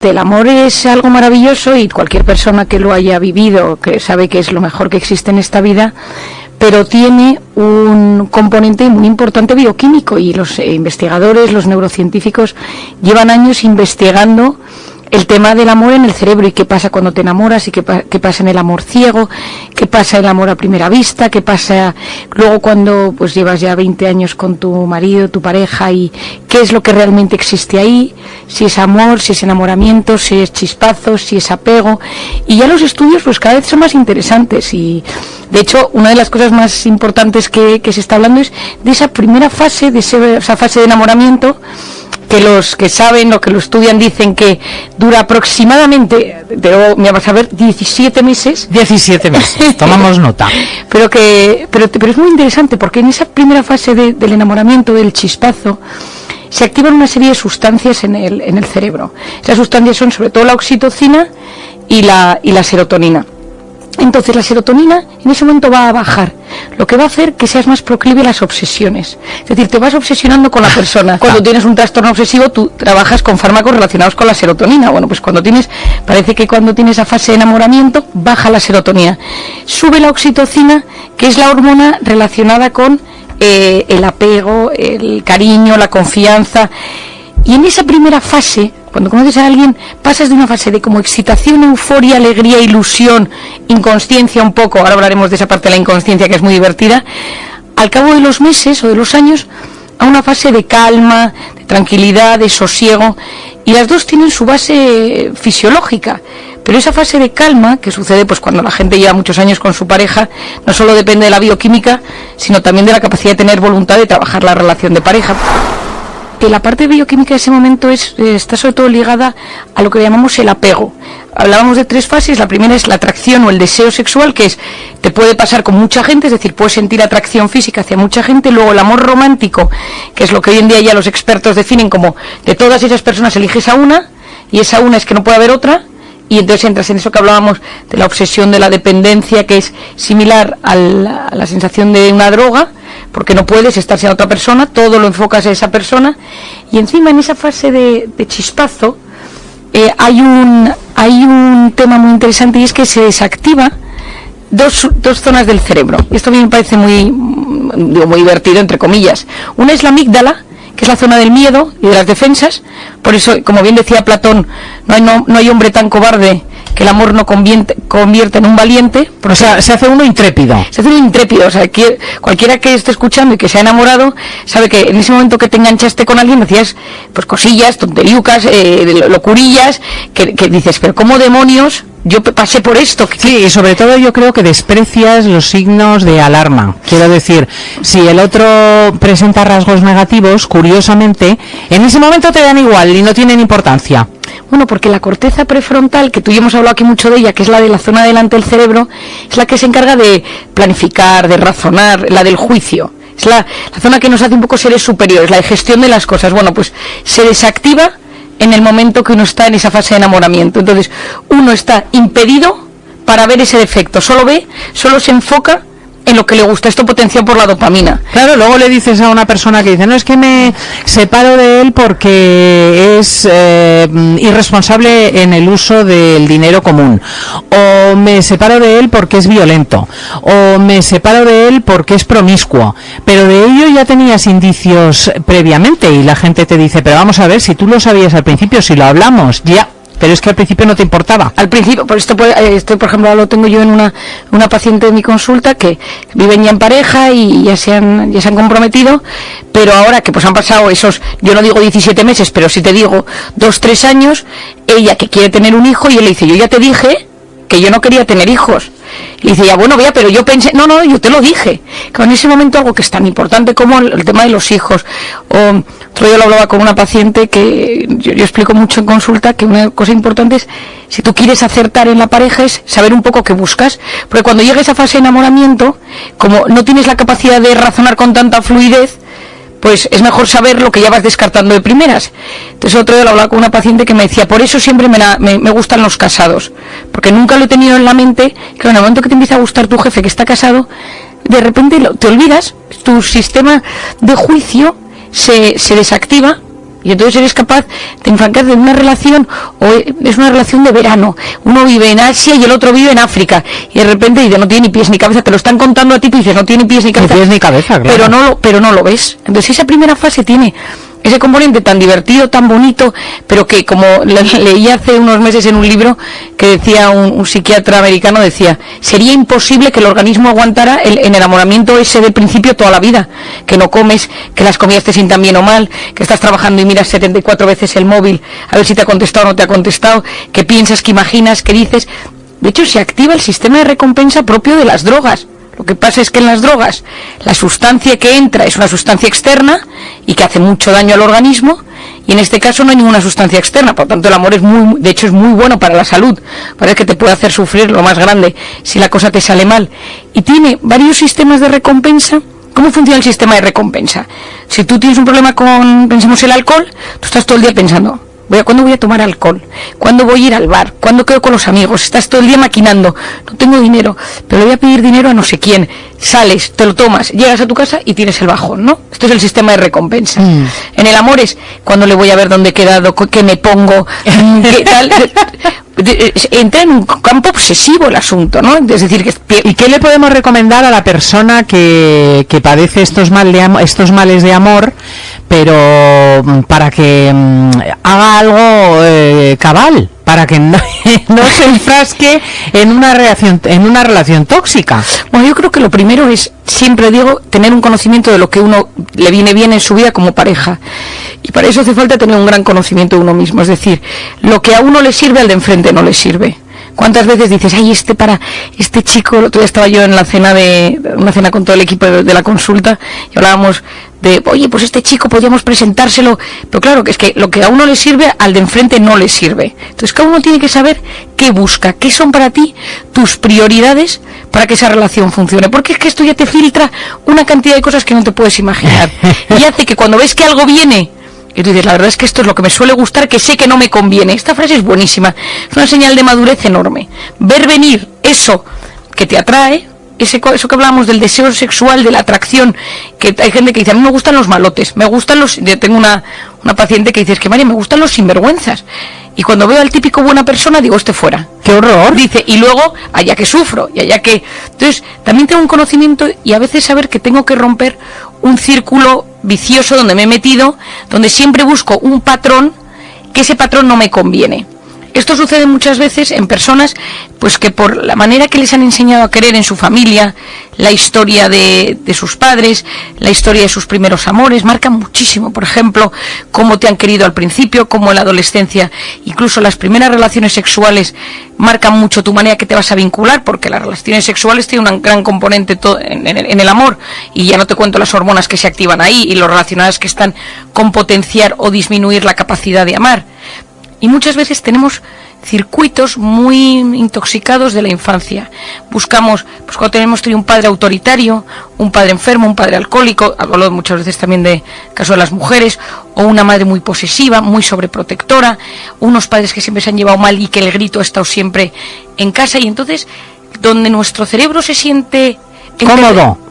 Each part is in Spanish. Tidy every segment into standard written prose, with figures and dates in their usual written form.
El amor es algo maravilloso y cualquier persona que lo haya vivido, que sabe que es lo mejor que existe en esta vida, pero tiene un componente muy importante bioquímico y los investigadores, los neurocientíficos llevan años investigando el tema del amor en el cerebro y qué pasa cuando te enamoras y qué pasa en el amor ciego, qué pasa en el amor a primera vista, qué pasa luego cuando pues llevas ya 20 años con tu marido, tu pareja, y qué es lo que realmente existe ahí, si es amor, si es enamoramiento, si es chispazos, si es apego. Y ya los estudios pues cada vez son más interesantes y de hecho una de las cosas más importantes que se está hablando es de esa primera fase, de esa fase de enamoramiento, que los que saben o que lo estudian dicen que dura aproximadamente, pero me vas a ver, 17 meses. 17 meses, tomamos nota. Pero es muy interesante porque en esa primera fase del enamoramiento, del chispazo, se activan una serie de sustancias en el cerebro. Esas sustancias son sobre todo la oxitocina y la serotonina. Entonces la serotonina en ese momento va a bajar, lo que va a hacer que seas más proclive a las obsesiones. Es decir, te vas obsesionando con la persona. Cuando tienes un trastorno obsesivo, tú trabajas con fármacos relacionados con la serotonina. Bueno, pues parece que cuando tienes esa fase de enamoramiento, baja la serotonina. Sube la oxitocina, que es la hormona relacionada con el apego, el cariño, la confianza. Y en esa primera fase, cuando conoces a alguien, pasas de una fase de como excitación, euforia, alegría, ilusión, inconsciencia un poco, ahora hablaremos de esa parte de la inconsciencia que es muy divertida, al cabo de los meses o de los años, a una fase de calma, de tranquilidad, de sosiego, y las dos tienen su base fisiológica. Pero esa fase de calma, que sucede pues cuando la gente lleva muchos años con su pareja, no solo depende de la bioquímica, sino también de la capacidad de tener voluntad de trabajar la relación de pareja. Que la parte bioquímica de ese momento está sobre todo ligada a lo que llamamos el apego. Hablábamos de 3 fases. La primera es la atracción o el deseo sexual, que te puede pasar con mucha gente, es decir, puedes sentir atracción física hacia mucha gente. Luego el amor romántico, que es lo que hoy en día ya los expertos definen como de todas esas personas eliges a una, y esa una es que no puede haber otra, y entonces entras en eso que hablábamos de la obsesión, de la dependencia, que es similar a la sensación de una droga, porque no puedes estar sin otra persona, todo lo enfocas a esa persona, y encima en esa fase de chispazo hay un tema muy interesante, y es que se desactiva dos zonas del cerebro. Y esto a mí me parece muy divertido, entre comillas. Una es la amígdala, que es la zona del miedo y de las defensas. Por eso, como bien decía Platón, no hay hombre tan cobarde que el amor no convierta en un valiente. O sea, se hace uno intrépido. Se hace uno intrépido. O sea, cualquiera que esté escuchando y que se ha enamorado sabe que en ese momento que te enganchaste con alguien decías pues cosillas, tonteriucas, locurillas, que dices, pero ¿cómo demonios yo pasé por esto? Sí, y sobre todo yo creo que desprecias los signos de alarma. Quiero decir, si el otro presenta rasgos negativos, curiosamente, en ese momento te dan igual y no tienen importancia. Bueno, porque la corteza prefrontal, que tú y yo hemos hablado aquí mucho de ella, que es la de la zona delante del cerebro, es la que se encarga de planificar, de razonar, la del juicio. Es la zona que nos hace un poco seres superiores, la de gestión de las cosas. Bueno, pues se desactiva en el momento que uno está en esa fase de enamoramiento. Entonces, uno está impedido para ver ese defecto. Solo se enfoca en lo que le gusta. Esto potenciado por la dopamina. Claro, luego le dices a una persona que dice, no, es que me separo de él porque es irresponsable en el uso del dinero común, o me separo de él porque es violento, o me separo de él porque es promiscuo, pero de ello ya tenías indicios previamente, y la gente te dice, pero vamos a ver, si tú lo sabías al principio, si lo hablamos, ya. Pero es que al principio no te importaba. Al principio, por esto, por ejemplo, lo tengo yo en una paciente de mi consulta que viven ya en pareja y ya se han comprometido, pero ahora que pues han pasado esos, yo no digo 17 meses, pero sí te digo 2-3 años, ella que quiere tener un hijo y él le dice, yo ya te día que yo no quería tener hijos. Y dice, ya bueno, vea, pero yo pensé, no, yo te lo dije. Que en ese momento algo que es tan importante como el tema de los hijos. Otro día lo hablaba con una paciente que yo explico mucho en consulta que una cosa importante es, si tú quieres acertar en la pareja, es saber un poco qué buscas. Porque cuando llega esa fase de enamoramiento, como no tienes la capacidad de razonar con tanta fluidez, pues es mejor saber lo que ya vas descartando de primeras. Entonces otro día lo hablaba con una paciente que me decía, por eso siempre me gustan los casados, porque nunca lo he tenido en la mente, que en el momento que te empieza a gustar tu jefe que está casado, de repente te olvidas, tu sistema de juicio se desactiva Y entonces eres capaz de enfrancarte en una relación, o es una relación de verano. Uno vive en Asia y el otro vive en África. Y de repente dice, no tiene ni pies ni cabeza. Te lo están contando a ti y dices, no tiene pies ni cabeza. Ni pies ni cabeza, claro. Pero no lo ves. Entonces esa primera fase tiene ese componente tan divertido, tan bonito, pero que, como leí hace unos meses en un libro que decía un psiquiatra americano, decía, sería imposible que el organismo aguantara el enamoramiento ese del principio toda la vida, que no comes, que las comidas te sientan bien o mal, que estás trabajando y miras 74 veces el móvil a ver si te ha contestado o no te ha contestado, que piensas, que imaginas, que dices. De hecho, se activa el sistema de recompensa propio de las drogas. Lo que pasa es que en las drogas la sustancia que entra es una sustancia externa y que hace mucho daño al organismo, y en este caso no hay ninguna sustancia externa. Por lo tanto, el amor es de hecho es muy bueno para la salud. Parece que te puede hacer sufrir lo más grande si la cosa te sale mal. Y tiene varios sistemas de recompensa. ¿Cómo funciona el sistema de recompensa? Si tú tienes un problema con, pensemos, el alcohol, tú estás todo el día pensando, ¿cuándo voy a tomar alcohol? ¿Cuándo voy a ir al bar? ¿Cuándo quedo con los amigos? Estás todo el día maquinando. No tengo dinero, pero le voy a pedir dinero a no sé quién. Sales, te lo tomas, llegas a tu casa y tienes el bajón, ¿no? Esto es el sistema de recompensa. En el amor es, ¿cuándo le voy a ver dónde he quedado? ¿Qué me pongo? ¿Qué tal? Entra en un campo obsesivo el asunto, ¿no? Es decir, ¿y qué le podemos recomendar a la persona que padece estos males de amor, pero para que haga algo cabal, para que no se enfrasque en una relación tóxica? Bueno, yo creo que lo primero es, siempre digo, tener un conocimiento de lo que uno le viene bien en su vida como pareja. Y para eso hace falta tener un gran conocimiento de uno mismo. Es decir, lo que a uno le sirve, al de enfrente no le sirve. ¿Cuántas veces dices, ay, para este chico? El otro día estaba yo en una cena con todo el equipo de la consulta, y hablábamos de, oye, pues este chico podríamos presentárselo, pero claro, que es que lo que a uno le sirve, al de enfrente no le sirve. Entonces cada uno tiene que saber qué busca, qué son para ti tus prioridades para que esa relación funcione, porque es que esto ya te filtra una cantidad de cosas que no te puedes imaginar, y hace que cuando ves que algo viene, y tú dices, la verdad es que esto es lo que me suele gustar, que sé que no me conviene. Esta frase es buenísima, es una señal de madurez enorme. Ver venir eso que te atrae, eso que hablábamos del deseo sexual, de la atracción, que hay gente que dice, a mí me gustan los malotes, me gustan yo tengo una paciente que dice, es que María, me gustan los sinvergüenzas. Y cuando veo al típico buena persona, digo, fuera. ¡Qué horror! Dice, y luego, allá que sufro, y allá que... Entonces, también tengo un conocimiento y a veces saber que tengo que romper un círculo vicioso donde me he metido, donde siempre busco un patrón, que ese patrón no me conviene. Esto sucede muchas veces en personas pues que por la manera que les han enseñado a querer en su familia, la historia de sus padres, la historia de sus primeros amores, marcan muchísimo. Por ejemplo, cómo te han querido al principio, cómo en la adolescencia, incluso las primeras relaciones sexuales marcan mucho tu manera que te vas a vincular, porque las relaciones sexuales tienen un gran componente en el amor, y ya no te cuento las hormonas que se activan ahí y lo relacionadas que están con potenciar o disminuir la capacidad de amar. Y muchas veces tenemos circuitos muy intoxicados de la infancia. Buscamos, pues cuando hemos tenido un padre autoritario, un padre enfermo, un padre alcohólico, hablo muchas veces también de caso de las mujeres, o una madre muy posesiva, muy sobreprotectora, unos padres que siempre se han llevado mal y que el grito ha estado siempre en casa, y entonces donde nuestro cerebro se siente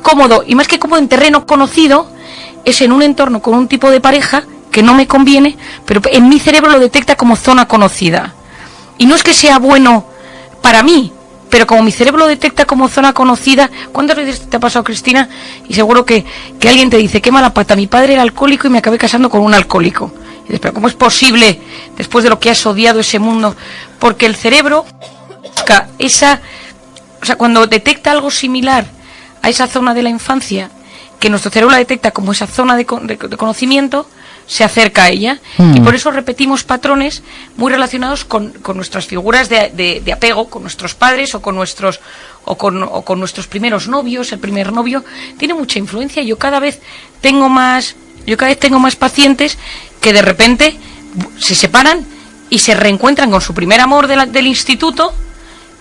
cómodo, y más que cómodo en terreno conocido, es en un entorno con un tipo de pareja que no me conviene, pero en mi cerebro lo detecta como zona conocida. Y no es que sea bueno para mí, pero como mi cerebro lo detecta como zona conocida. ¿Cuántas veces te ha pasado, Cristina? Y seguro que alguien te dice, qué mala pata, mi padre era alcohólico y me acabé casando con un alcohólico. Y dices, pero ¿cómo es posible después de lo que has odiado ese mundo? Porque el cerebro busca cuando detecta algo similar a esa zona de la infancia, que nuestro cerebro la detecta como esa zona de conocimiento, se acerca a ella, y por eso repetimos patrones muy relacionados con nuestras figuras de apego, con nuestros padres o con nuestros primeros novios. El primer novio tiene mucha influencia. Yo cada vez tengo más pacientes que de repente se separan y se reencuentran con su primer amor del instituto,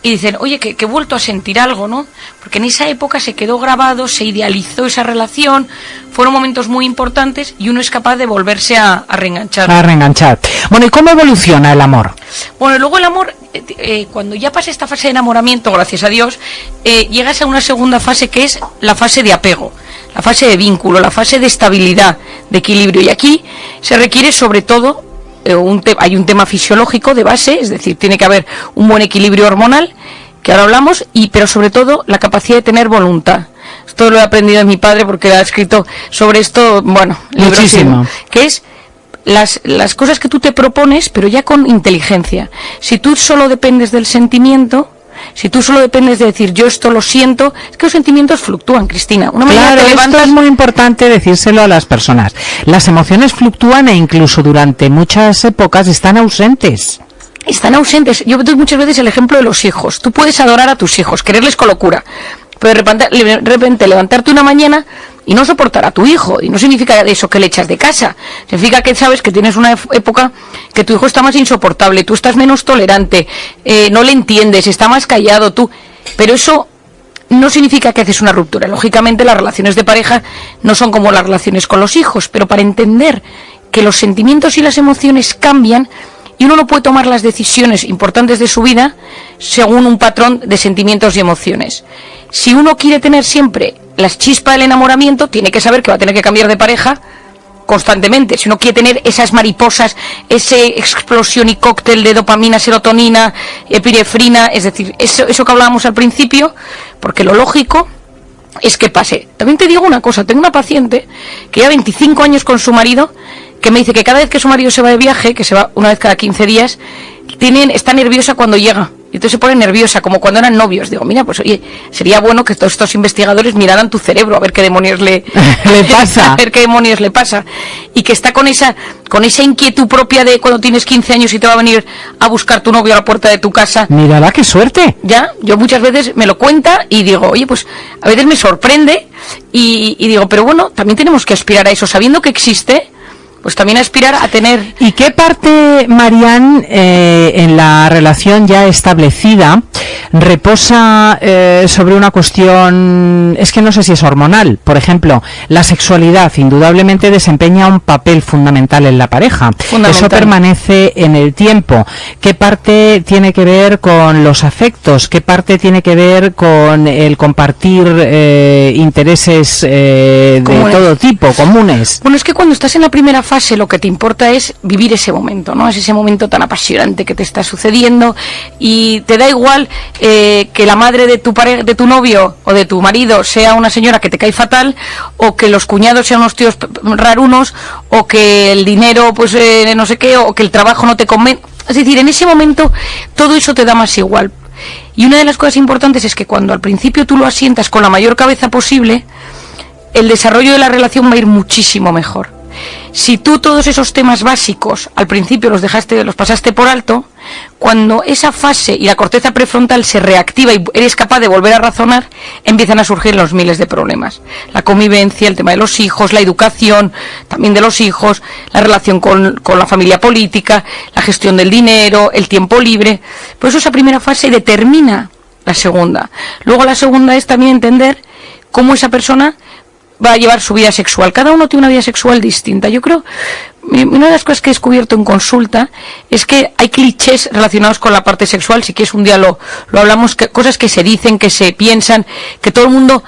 y dicen, oye, que he vuelto a sentir algo, ¿no? Porque en esa época se quedó grabado, se idealizó esa relación, fueron momentos muy importantes, y uno es capaz de volverse a reenganchar. Bueno, ¿y cómo evoluciona el amor? Bueno, luego el amor, cuando ya pasa esta fase de enamoramiento, gracias a Dios, llegas a una segunda fase que es la fase de apego. la fase de vínculo, la fase de estabilidad, de equilibrio. Y aquí se requiere sobre todo, hay un tema fisiológico de base, es decir, tiene que haber un buen equilibrio hormonal, que ahora hablamos, pero sobre todo la capacidad de tener voluntad. Esto lo he aprendido de mi padre porque ha escrito sobre esto, bueno, muchísimo. Que es las cosas que tú te propones, pero ya con inteligencia. Si tú solo dependes del sentimiento, si tú solo dependes de decir yo esto lo siento, es que los sentimientos fluctúan, Cristina. Claro, esto es muy importante decírselo a las personas. Las emociones fluctúan e incluso durante muchas épocas están ausentes. Están ausentes. Yo doy muchas veces el ejemplo de los hijos. Tú puedes adorar a tus hijos, quererles con locura, pero de repente levantarte una mañana y no soportar a tu hijo, y no significa eso que le echas de casa, significa que sabes que tienes una época que tu hijo está más insoportable, tú estás menos tolerante, no le entiendes, está más callado tú, pero eso no significa que haces una ruptura. Lógicamente las relaciones de pareja no son como las relaciones con los hijos, pero para entender que los sentimientos y las emociones cambian, y uno no puede tomar las decisiones importantes de su vida según un patrón de sentimientos y emociones. Si uno quiere tener siempre las chispas del enamoramiento, tiene que saber que va a tener que cambiar de pareja constantemente. Si uno quiere tener esas mariposas, esa explosión y cóctel de dopamina, serotonina, epinefrina, es decir, eso que hablábamos al principio, porque lo lógico es que pase. También te digo una cosa, tengo una paciente que lleva 25 años con su marido, que me dice que cada vez que su marido se va de viaje, que se va una vez cada 15 días, está nerviosa cuando llega. Y entonces se pone nerviosa, como cuando eran novios. Digo, mira, pues oye, sería bueno que todos estos investigadores miraran tu cerebro a ver qué demonios le pasa. A ver qué demonios le pasa. Y que está con esa inquietud propia de cuando tienes 15 años y te va a venir a buscar tu novio a la puerta de tu casa. Mírala, qué suerte. Ya, yo muchas veces me lo cuenta y digo, oye, pues a veces me sorprende y digo, pero bueno, también tenemos que aspirar a eso, sabiendo que existe. Pues también aspirar a tener... ¿Y qué parte, Marian, en la relación ya establecida reposa sobre una cuestión, es que no sé si es hormonal? Por ejemplo, la sexualidad indudablemente desempeña un papel fundamental en la pareja. Eso permanece en el tiempo. ¿Qué parte tiene que ver con los afectos? ¿Qué parte tiene que ver con el compartir intereses de todo tipo, comunes? Bueno, es que cuando estás en la primera fase, lo que te importa es vivir ese momento, ¿no? Es ese momento tan apasionante que te está sucediendo y te da igual que la madre de tu novio o de tu marido sea una señora que te cae fatal, o que los cuñados sean unos tíos rarunos, o que el dinero, pues no sé qué, o que el trabajo no te convence. Es decir, en ese momento todo eso te da más igual. Y una de las cosas importantes es que cuando al principio tú lo asientas con la mayor cabeza posible, el desarrollo de la relación va a ir muchísimo mejor. Si tú todos esos temas básicos al principio los pasaste por alto, cuando esa fase y la corteza prefrontal se reactiva y eres capaz de volver a razonar, empiezan a surgir los miles de problemas. La convivencia, el tema de los hijos, la educación también de los hijos, la relación con la familia política, la gestión del dinero, el tiempo libre. Por eso esa primera fase determina la segunda. Luego la segunda es también entender cómo esa persona va a llevar su vida sexual. Cada uno tiene una vida sexual distinta. Yo creo, una de las cosas que he descubierto en consulta es que hay clichés relacionados con la parte sexual. Si quieres un día lo hablamos, cosas que se dicen, que se piensan, que todo el mundo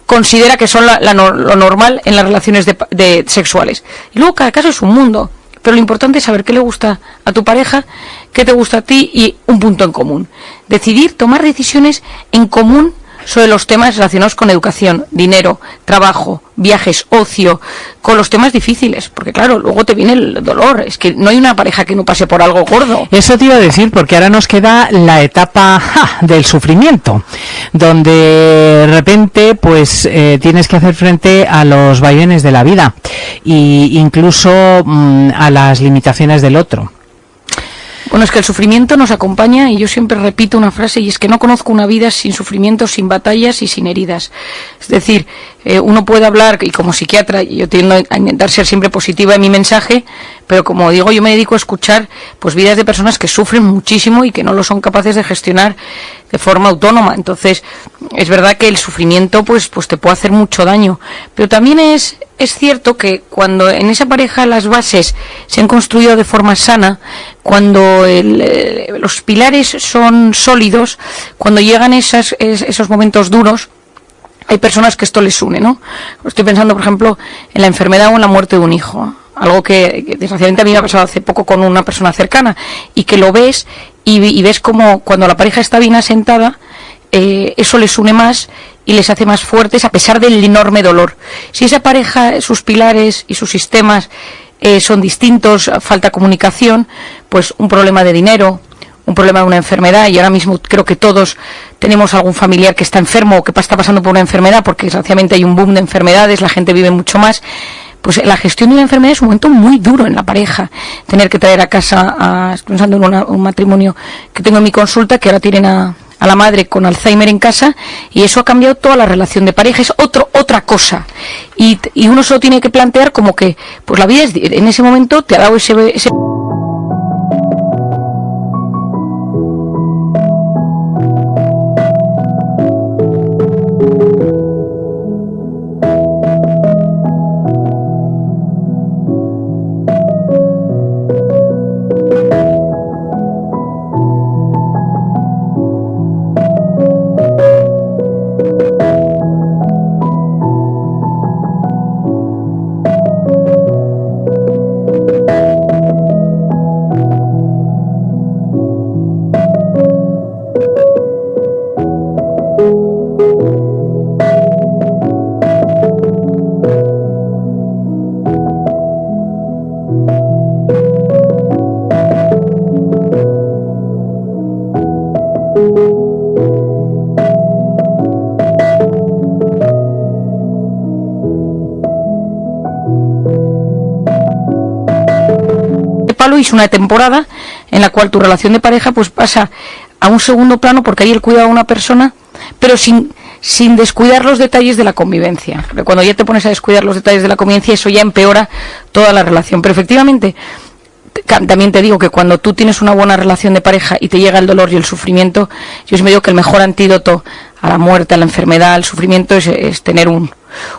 considera que son lo normal en las relaciones de sexuales. Y luego cada caso es un mundo. Pero lo importante es saber qué le gusta a tu pareja, qué te gusta a ti y un punto en común. Decidir, tomar decisiones en común sobre los temas relacionados con educación, dinero, trabajo, viajes, ocio, con los temas difíciles, porque claro, luego te viene el dolor, es que no hay una pareja que no pase por algo gordo. Eso te iba a decir, porque ahora nos queda la etapa del sufrimiento, donde de repente pues tienes que hacer frente a los vaivenes de la vida e incluso a las limitaciones del otro. Bueno, es que el sufrimiento nos acompaña y yo siempre repito una frase y es que no conozco una vida sin sufrimiento, sin batallas y sin heridas. Es decir, uno puede hablar, y como psiquiatra yo tiendo a intentar ser siempre positiva en mi mensaje, pero como digo, yo me dedico a escuchar pues vidas de personas que sufren muchísimo y que no lo son capaces de gestionar de forma autónoma. Entonces, es verdad que el sufrimiento pues te puede hacer mucho daño, pero también es cierto que cuando en esa pareja las bases se han construido de forma sana, cuando los pilares son sólidos, cuando llegan esos momentos duros, hay personas que esto les une, ¿no? Estoy pensando, por ejemplo, en la enfermedad o en la muerte de un hijo. Algo que desgraciadamente a mí me ha pasado hace poco con una persona cercana, y que lo ves y ves como cuando la pareja está bien asentada, eso les une más y les hace más fuertes a pesar del enorme dolor. Si esa pareja, sus pilares y sus sistemas son distintos, falta comunicación, pues un problema de dinero, un problema de una enfermedad, y ahora mismo creo que todos tenemos algún familiar que está enfermo o que está pasando por una enfermedad, porque desgraciadamente hay un boom de enfermedades, la gente vive mucho más. Pues la gestión de una enfermedad es un momento muy duro en la pareja. Tener que traer a casa, estoy pensando en un matrimonio que tengo en mi consulta, que ahora tienen a la madre con Alzheimer en casa, y eso ha cambiado toda la relación de pareja, es otra cosa. Y uno se lo tiene que plantear como que, pues la vida en ese momento te ha dado ese palo, y es una temporada en la cual tu relación de pareja pues pasa a un segundo plano, porque hay el cuidado de una persona, pero sin descuidar los detalles de la convivencia. Porque cuando ya te pones a descuidar los detalles de la convivencia, eso ya empeora toda la relación. Pero efectivamente, también te digo que cuando tú tienes una buena relación de pareja y te llega el dolor y el sufrimiento, yo os me digo que el mejor antídoto a la muerte, a la enfermedad, al sufrimiento es tener un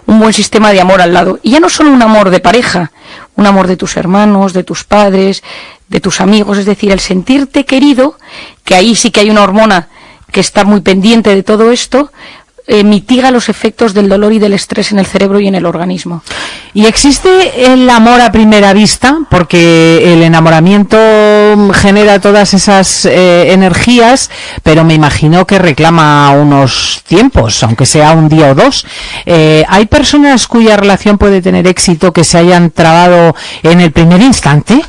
buen sistema de amor al lado. Y ya no solo un amor de pareja, un amor de tus hermanos, de tus padres, de tus amigos, es decir, el sentirte querido, que ahí sí que hay una hormona que está muy pendiente de todo esto, mitiga los efectos del dolor y del estrés en el cerebro y en el organismo. ¿Y existe el amor a primera vista? Porque el enamoramiento genera todas esas energías, pero me imagino que reclama unos tiempos, aunque sea un día o dos. ¿Hay personas cuya relación puede tener éxito que se hayan trabado en el primer instante?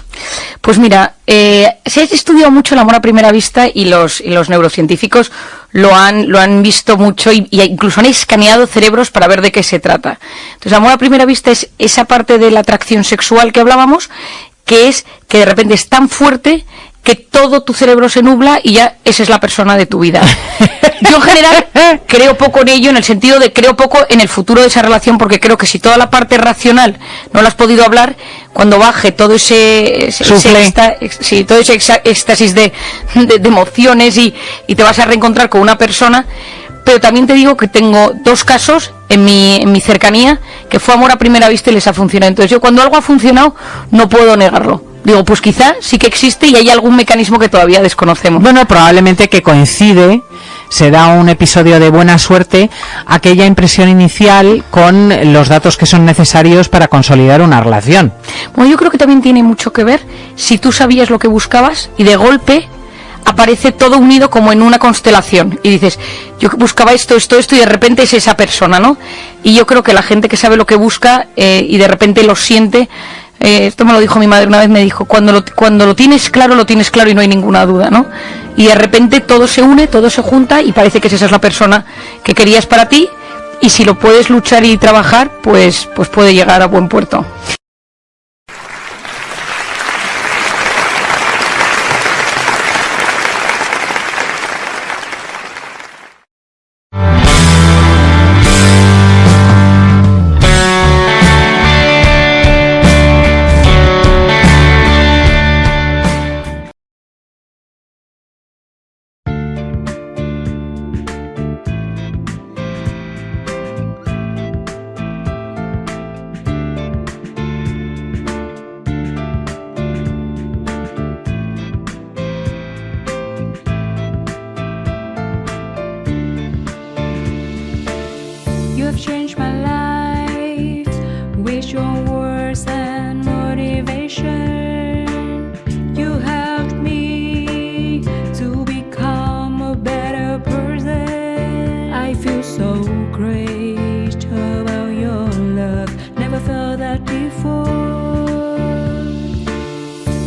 Pues mira, se ha estudiado mucho el amor a primera vista, y los neurocientíficos lo han visto mucho, y incluso han escaneado cerebros para ver de qué se trata. Entonces, amor a primera vista es esa parte de la atracción sexual que hablábamos, que es que de repente es tan fuerte que todo tu cerebro se nubla y ya esa es la persona de tu vida. Yo en general creo poco en ello, en el sentido de creo poco en el futuro de esa relación, porque creo que si toda la parte racional no la has podido hablar, cuando baje todo ese éxtasis de emociones y te vas a reencontrar con una persona. Pero también te digo que tengo dos casos en mi cercanía que fue amor a primera vista y les ha funcionado. Entonces yo, cuando algo ha funcionado, no puedo negarlo. Digo, pues quizá sí que existe y hay algún mecanismo que todavía desconocemos. Bueno, probablemente que coincide, se da un episodio de buena suerte, aquella impresión inicial con los datos que son necesarios para consolidar una relación. Bueno, yo creo que también tiene mucho que ver si tú sabías lo que buscabas y de golpe aparece todo unido como en una constelación y dices, yo buscaba esto y de repente es esa persona, ¿no? Y yo creo que la gente que sabe lo que busca y de repente lo siente, esto me lo dijo mi madre una vez, me dijo, cuando lo tienes claro y no hay ninguna duda, ¿no? Y de repente todo se une, todo se junta y parece que esa es la persona que querías para ti, y si lo puedes luchar y trabajar, pues puede llegar a buen puerto. have changed my life with your words and motivation. You helped me to become a better person. I feel so great about your love. Never felt that before.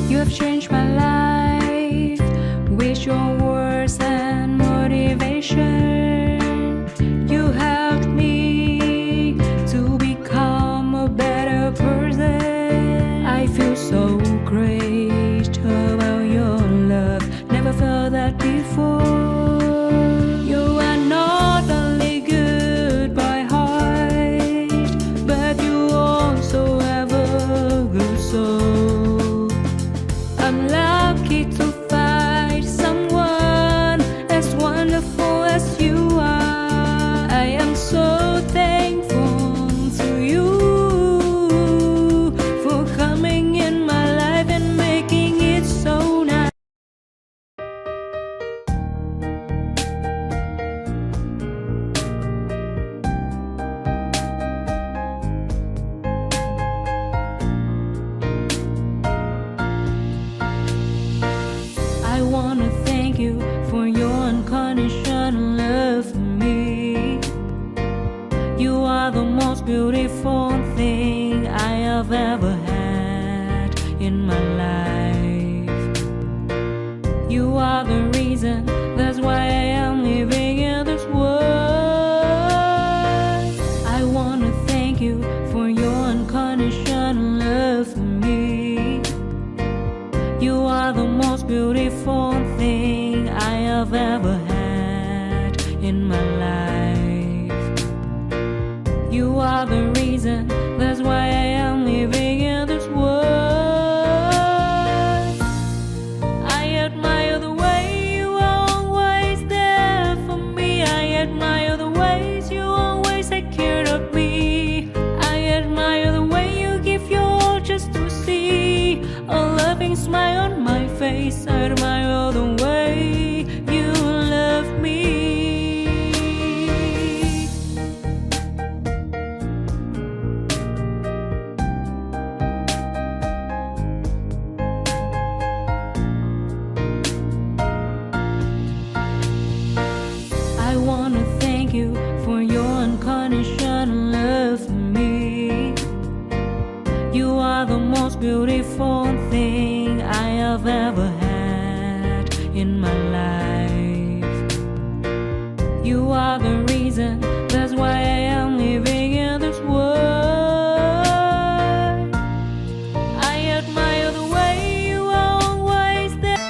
You have changed my life with your words and motivation. You helped me to become a better person. I feel so great about your love. Never felt that before. You are not only good by heart, but you also have a good soul. I'm lucky to find someone as wonderful as you are. I am so thankful to you for coming in my life and making it so nice. I wanna thank you for your unconditional love for me. You are the most beautiful thing I have ever had in my life. You are the reason, that's why I am living in this world. I wanna thank you for your unconditional love for me. You are the most beautiful thing I have ever had in my life. You are the reason, that's why I am living in this world. I admire the way you are always there for me. I admire the ways you always take care of me. I admire the way you give your all just to see a loving smile on my face. I admire the way you love me. I wanna thank you for your unconditional love for me. You are the most beautiful thing I have ever had in my life. You are the reason, that's why I am living in this world. I admire the way you are always there.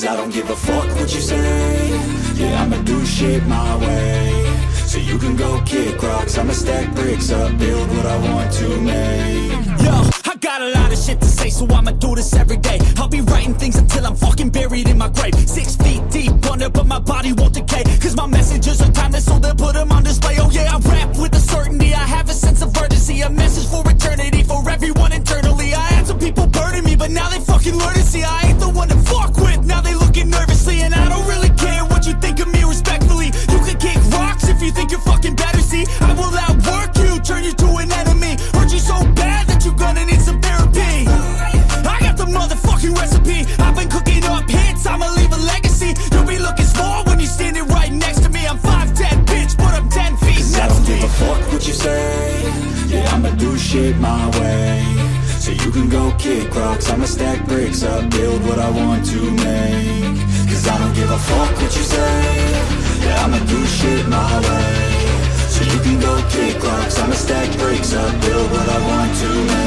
Cause I don't give a fuck what you say. Yeah, I'ma do shit my way. So you can go kick rocks, I'ma stack bricks up, build what I want to make. Yo, I got a lot of shit to say, so I'ma do this every day. I'll be writing things until I'm fucking buried in my grave. 6 feet deep under, but my body won't decay. Cause my messages are timeless, so they'll put them on display. Oh yeah, I rap with a certainty, I have a sense of urgency. A message for eternity, for everyone internally. I had some people burning me, but now they fucking learn to see I ain't the one to fuck with, now they looking nervously. And I don't really care what you think of me respectfully. You can kick rocks if you think you're fucking better, see. I will outwork you, turn you to an enemy. Hurt you so bad that you're gonna need some therapy. I got the motherfucking recipe. I've been cooking up hits, I'ma leave a legacy. You'll be looking small when you're standing right next to me. I'm 5'10", bitch, but I'm 10 feet Cause next I don't to give me. a fuck what you say. Yeah, I'ma do shit my way. So you can go kick rocks, I'ma stack bricks up, build what I want to make. Cause I don't give a fuck what you say. Yeah, I'ma do shit my way. So you can go kick rocks, I'ma stack bricks up, build what I want to make.